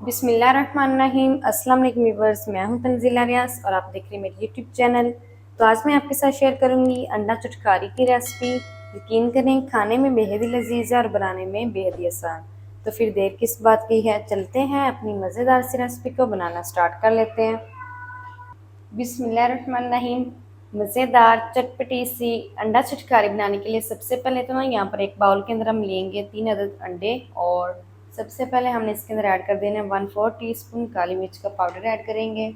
बिस्मिल्लाहिर्रहमानिर्रहीम। अस्सलाम वालेकुम व्यूअर्स, मैं हूं तंजीला रियाज और आप देख रहे हैं मेरे यूट्यूब चैनल। तो आज मैं आपके साथ शेयर करूंगी अंडा चटखारी की रेसिपी। यकीन करें खाने में बेहद ही लजीज है और बनाने में बेहद ही आसान। तो फिर देर किस बात की है, चलते हैं अपनी मज़ेदार सी रेसिपी को बनाना स्टार्ट कर लेते हैं। बिस्मिल्लाहिर्रहमानिर्रहीम। मज़ेदार चटपटी सी अंडा चटखारी बनाने के लिए सबसे पहले तो ना यहाँ पर एक बाउल के अंदर हम लेंगे 3 अदद अंडे और सबसे पहले हमने इसके अंदर ऐड कर देना है 1/4 टीस्पून काली मिर्च का पाउडर ऐड करेंगे।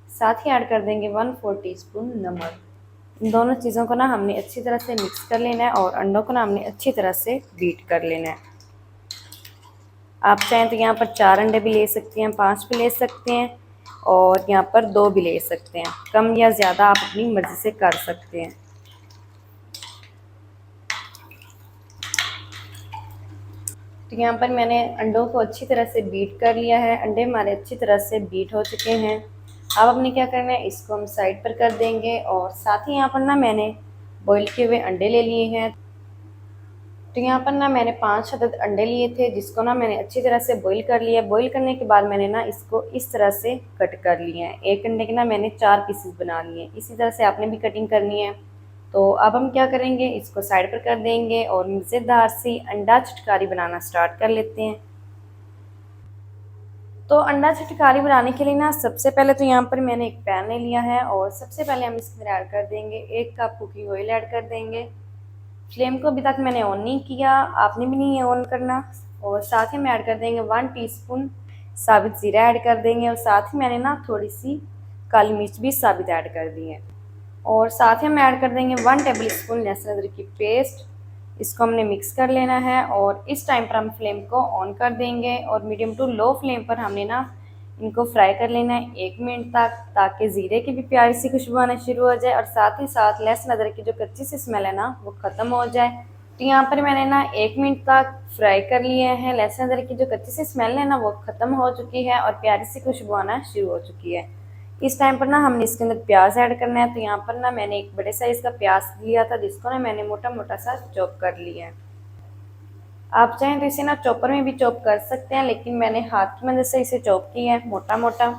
साथ ही ऐड कर देंगे 1/4 टीस्पून नमक। इन दोनों चीज़ों को ना हमने अच्छी तरह से मिक्स कर लेना है और अंडों को ना हमने अच्छी तरह से बीट कर लेना है। आप चाहें तो यहाँ पर 4 अंडे भी ले सकते हैं, 5 भी ले सकते हैं और यहाँ पर 2 भी ले सकते हैं। कम या ज़्यादा आप अपनी मर्ज़ी से कर सकते हैं। तो यहाँ पर मैंने अंडों को अच्छी तरह से बीट कर लिया है। अंडे हमारे अच्छी तरह से बीट हो चुके हैं। अब हमने क्या करना है, इसको हम साइड पर कर देंगे और साथ ही यहाँ पर ना मैंने बॉईल किए हुए अंडे ले लिए हैं। तो यहाँ पर ना मैंने 5 अदद अंडे लिए थे जिसको ना मैंने अच्छी तरह से बॉईल कर लिया। बॉईल करने के बाद मैंने ना इसको इस तरह से कट कर लिया है। एक अंडे के ना मैंने 4 पीसेस बना लिए। इसी तरह से आपने भी कटिंग करनी है। तो अब हम क्या करेंगे, इसको साइड पर कर देंगे और मज़ेदार सी अंडा चटखारी बनाना स्टार्ट कर लेते हैं। तो अंडा चटखारी बनाने के लिए ना सबसे पहले तो यहाँ पर मैंने एक पैन ले लिया है और सबसे पहले हम इसके अंदर ऐड कर देंगे 1 कप कुकिंग ऑयल ऐड कर देंगे। फ्लेम को अभी तक मैंने ऑन नहीं किया, आपने भी नहीं ऑन करना। और साथ ही में ऐड कर देंगे 1 टीस्पून साबित ज़ीरा ऐड कर देंगे और साथ ही मैंने ना थोड़ी सी काली मिर्च भी साबित ऐड कर दी है। और साथ ही हम ऐड कर देंगे 1 टेबल स्पून लहसुन अदरक की पेस्ट। इसको हमने मिक्स कर लेना है और इस टाइम पर हम फ्लेम को ऑन कर देंगे और मीडियम टू लो फ्लेम पर हमने ना इनको फ्राई कर लेना है 1 मिनट तक, ताकि ज़ीरे की भी प्यारी सी खुशबू आना शुरू हो जाए और साथ ही साथ लहसुन अदरक की जो कच्ची सी स्मेल है ना वो ख़त्म हो जाए। तो यहाँ पर मैंने ना 1 मिनट तक फ्राई कर लिए हैं। लहसुन अदरक की जो कच्ची सी स्मेल है ना वो ख़त्म हो चुकी है और प्यारी सी खुशबू आना शुरू हो चुकी है। इस टाइम पर ना हमने इसके अंदर प्याज ऐड करना है। तो यहाँ पर ना मैंने एक बड़े साइज़ का प्याज लिया था जिसको ना मैंने मोटा मोटा सा चॉप कर लिया है। आप चाहें तो इसे ना चॉपर में भी चॉप कर सकते हैं, लेकिन मैंने हाथ की मदद से इसे चॉप किया है मोटा मोटा।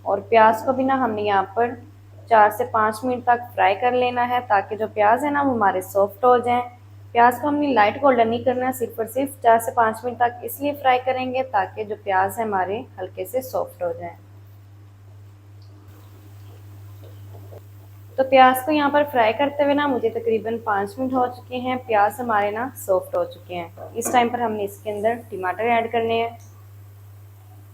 और प्याज को भी ना हमने यहाँ पर 4 से 5 मिनट तक फ्राई कर लेना है ताकि जो प्याज है ना वो हमारे सॉफ्ट हो जाएं। प्याज को हमने लाइट गोल्डन नहीं करना है, सिर्फ और सिर्फ 4 से 5 मिनट तक इसलिए फ्राई करेंगे ताकि जो प्याज है हमारे हल्के से सॉफ्ट हो जाएं। तो प्याज को यहाँ पर फ्राई करते हुए ना मुझे तकरीबन 5 मिनट हो चुके हैं। प्याज हमारे ना सॉफ्ट हो चुके हैं। इस टाइम पर हमने इसके अंदर टमाटर ऐड करने हैं।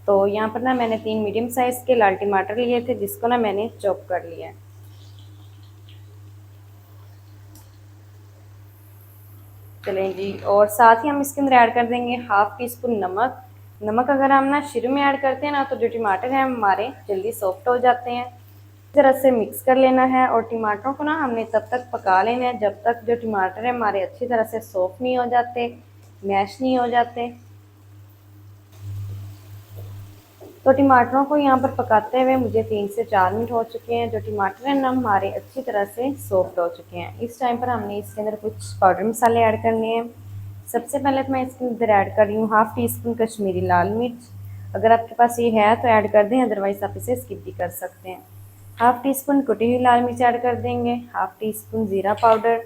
तो यहाँ पर ना मैंने 3 मीडियम साइज़ के लाल टमाटर लिए थे जिसको ना मैंने चॉप कर लिया है। चलें जी, और साथ ही हम इसके अंदर ऐड कर देंगे 1/2 टीस्पून नमक। नमक अगर हम ना शुरू में ऐड करते हैं ना तो जो टमाटर हैं हमारे जल्दी सॉफ्ट हो जाते हैं। इस तरह से मिक्स कर लेना है और टमाटरों को ना हमने तब तक पका लेना है जब तक जो टमाटर है हमारे अच्छी तरह से सॉफ्ट नहीं हो जाते, मैश नहीं हो जाते। तो टमाटरों को यहाँ पर पकाते हुए मुझे 3 से 4 मिनट हो चुके हैं। जो टमाटर हैं ना हमारे अच्छी तरह से सॉफ्ट हो चुके हैं। इस टाइम पर हमने इसके अंदर कुछ पाउडर मसाले ऐड करने हैं। सबसे पहले तो मैं इसके अंदर ऐड कर रही हूँ 1/2 टीस्पून कश्मीरी लाल मिर्च। अगर आपके पास ये है तो ऐड कर दें, अदरवाइज़ आप इसे स्किप भी कर सकते हैं। 1/2 टीस्पून कुटी हुई लाल मिर्च ऐड कर देंगे। 1/2 टीस्पून ज़ीरा पाउडर।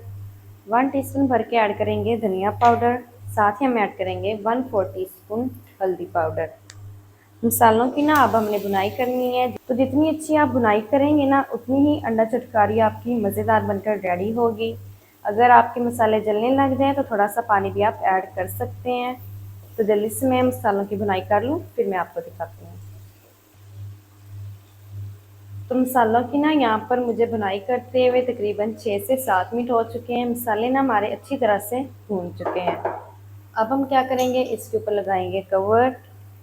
1 टीस्पून भर के ऐड करेंगे धनिया पाउडर। साथ ही हम ऐड करेंगे 1/4 टीस्पून हल्दी पाउडर। मसालों की ना अब हमने बुनाई करनी है। तो जितनी अच्छी आप बुनाई करेंगे ना उतनी ही अंडा चटखारी आपकी मज़ेदार बनकर रेडी होगी। अगर आपके मसाले जलने लग जाएं तो थोड़ा सा पानी भी आप ऐड कर सकते हैं। तो जल्दी से मैं मसालों की बुनाई कर लूँ फिर मैं आपको दिखाती हूँ। तो मसालों की ना यहाँ पर मुझे बुनाई करते हुए तकरीबन 6 से 7 मिनट हो चुके हैं। मसाले ना हमारे अच्छी तरह से भून चुके हैं। अब हम क्या करेंगे, इसके ऊपर लगाएंगे कवर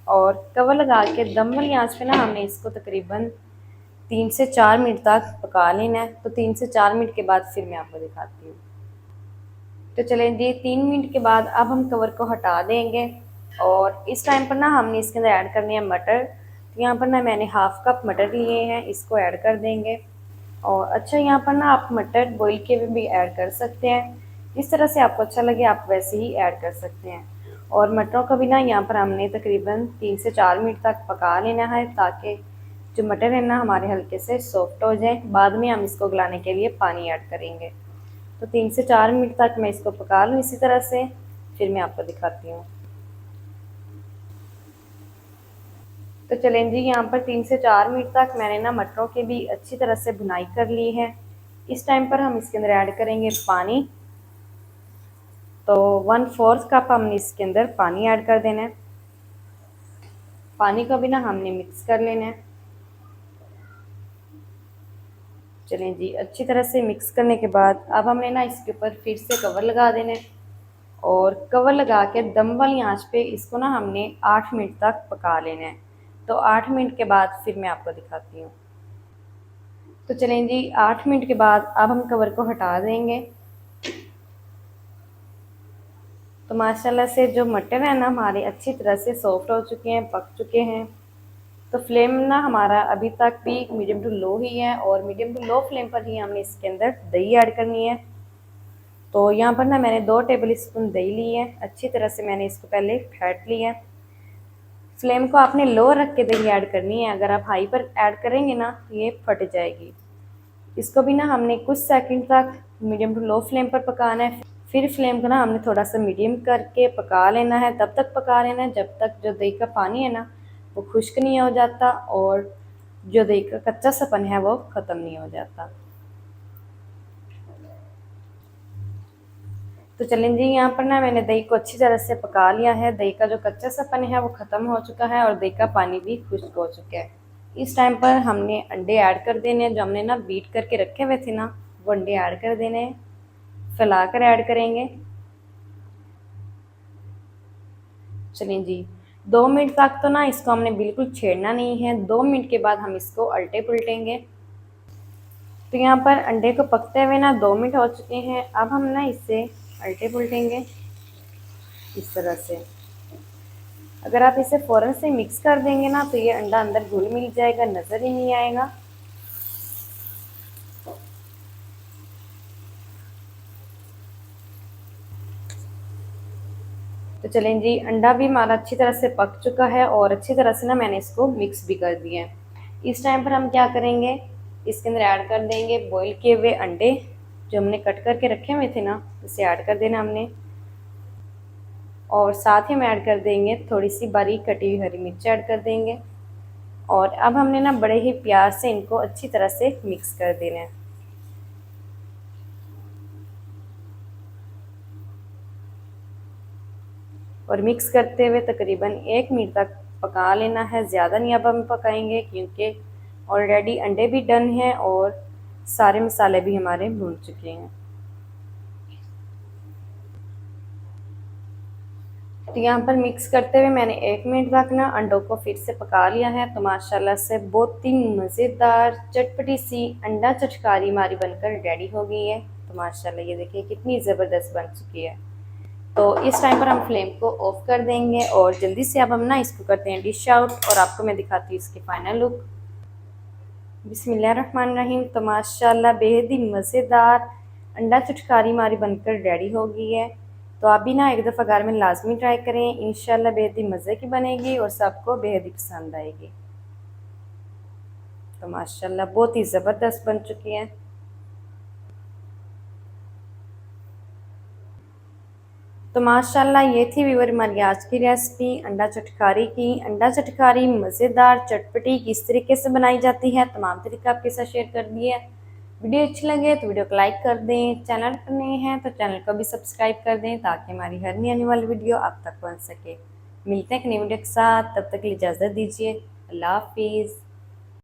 और कवर लगा के दम वाली आंच पे ना हमने इसको तकरीबन 3 से 4 मिनट तक पका लेना है। तो 3 से 4 मिनट के बाद फिर मैं आपको दिखाती हूँ। तो चलें जी, 3 मिनट के बाद अब हम कवर को हटा देंगे और इस टाइम पर ना हमने इसके अंदर ऐड करनी है मटर। तो यहाँ पर ना मैंने 1/2 कप मटर लिए हैं, इसको ऐड कर देंगे। और अच्छा, यहाँ पर ना आप मटर बॉईल किए हुए भी ऐड कर सकते हैं। जिस तरह से आपको अच्छा लगे आप वैसे ही ऐड कर सकते हैं। और मटरों को भी ना यहाँ पर हमने तकरीबन 3 से 4 मिनट तक पका लेना है, ताकि जो मटर है ना हमारे हल्के से सॉफ्ट हो जाए। बाद में हम इसको गलाने के लिए पानी ऐड करेंगे। तो 3 से 4 मिनट तक मैं इसको पका लूँ इसी तरह से, फिर मैं आपको दिखाती हूँ। तो चलें जी, यहाँ पर 3 से 4 मिनट तक मैंने ना मटरों की भी अच्छी तरह से भुनाई कर ली है। इस टाइम पर हम इसके अंदर ऐड करेंगे पानी। तो 1/4 कप हमने इसके अंदर पानी ऐड कर देना है। पानी को भी ना हमने मिक्स कर लेना है। चलें जी, अच्छी तरह से मिक्स करने के बाद अब हमने ना इसके ऊपर फिर से कवर लगा देना है, और कवर लगा के दम वाली आंच पे इसको ना हमने 8 मिनट तक पका लेना है। तो 8 मिनट के बाद फिर मैं आपको दिखाती हूँ। तो चलें जी, 8 मिनट के बाद अब हम कवर को हटा देंगे। तो माशाल्लाह से जो मटर है ना हमारे अच्छी तरह से सॉफ्ट हो चुके हैं, पक चुके हैं। तो फ्लेम ना हमारा अभी तक भी मीडियम टू लो ही है, और मीडियम टू लो फ्लेम पर ही हमने इसके अंदर दही ऐड करनी है। तो यहाँ पर ना मैंने 2 टेबल स्पून दही ली है। अच्छी तरह से मैंने इसको पहले फेंट लिया है। फ्लेम को आपने लो रख के दही ऐड करनी है, अगर आप हाई पर ऐड करेंगे ना तो ये फट जाएगी। इसको भी ना हमने कुछ सेकंड तक मीडियम टू लो फ्लेम पर पकाना है। फिर फ्लेम को ना हमने थोड़ा सा मीडियम करके पका लेना है। तब तक पका लेना है जब तक जो दही का पानी है ना वो खुश्क नहीं हो जाता, और जो दही का कच्चा सपन है वो ख़त्म नहीं हो जाता। तो चलें जी, यहाँ पर ना मैंने दही को अच्छी तरह से पका लिया है। दही का जो कच्चा सपन है वो ख़त्म हो चुका है, और दही का पानी भी खुश्क हो चुका है। इस टाइम पर हमने अंडे ऐड कर देने हैं, जो हमने ना बीट करके रखे हुए थे ना वो अंडे ऐड कर देने हैं। फैला कर ऐड करेंगे। चलें जी, 2 मिनट तक तो ना इसको हमने बिल्कुल छेड़ना नहीं है। 2 मिनट के बाद हम इसको उल्टे पुलटेंगे। तो यहाँ पर अंडे को पकते हुए ना 2 मिनट हो चुके हैं। अब हम ना इसे उल्टे पुलटेंगे इस तरह से। अगर आप इसे फ़ौरन से मिक्स कर देंगे ना तो ये अंडा अंदर घुल मिल जाएगा, नज़र ही नहीं आएगा। तो चलें जी, अंडा भी हमारा अच्छी तरह से पक चुका है, और अच्छी तरह से ना मैंने इसको मिक्स भी कर दिया है। इस टाइम पर हम क्या करेंगे, इसके अंदर ऐड कर देंगे बॉईल किए हुए अंडे जो हमने कट करके रखे हुए थे ना, इसे ऐड कर देना हमने। और साथ ही हम ऐड कर देंगे थोड़ी सी बारीक कटी हुई हरी मिर्च ऐड कर देंगे। और अब हमने ना बड़े ही प्यार से इनको अच्छी तरह से मिक्स कर देना है। और मिक्स करते हुए तकरीबन 1 मिनट तक पका लेना है। ज़्यादा नहीं अब हम पकाएंगे, क्योंकि ऑलरेडी अंडे भी डन हैं और सारे मसाले भी हमारे भून चुके हैं। तो यहाँ पर मिक्स करते हुए मैंने 1 मिनट तक ना अंडों को फिर से पका लिया है। तो माशाल्लाह से बहुत ही मज़ेदार चटपटी सी अंडा चटकारी हमारी बनकर रेडी हो गई है। तो माशाल्लाह ये देखिए कितनी ज़बरदस्त बन चुकी है। तो इस टाइम पर हम फ्लेम को ऑफ कर देंगे, और जल्दी से अब हम ना इसको करते हैं डिश आउट, और आपको मैं दिखाती हूँ इसकी फाइनल लुक। बिस्मिल्लाहिर्रहमानिर्रहीम। तो माशाल्लाह बेहद ही मज़ेदार अंडा चटकारी हमारी बनकर रेडी हो गई है। तो आप भी ना एक दफ़ा घर में लाजमी ट्राई करें, इंशाल्लाह बेहद ही मज़े की बनेगी और सबको बेहद ही पसंद आएगी। तो माशाल्लाह बहुत ही ज़बरदस्त बन चुकी है। तो माशाल्लाह ये थी व्यूअर हमारी आज की रेसिपी अंडा चटकारी की। अंडा चटकारी मज़ेदार चटपटी किस तरीके से बनाई जाती है तमाम तरीका आपके साथ शेयर कर दिया है। वीडियो अच्छी लगे तो वीडियो को लाइक कर दें, चैनल पर नए हैं तो चैनल को भी सब्सक्राइब कर दें, ताकि हमारी हर नई आने वाली वीडियो आप तक पहुँच सके। मिलते हैं एक नई वीडियो के साथ, तब तक के लिए इजाज़त दीजिए। अल्लाह हाफिज़।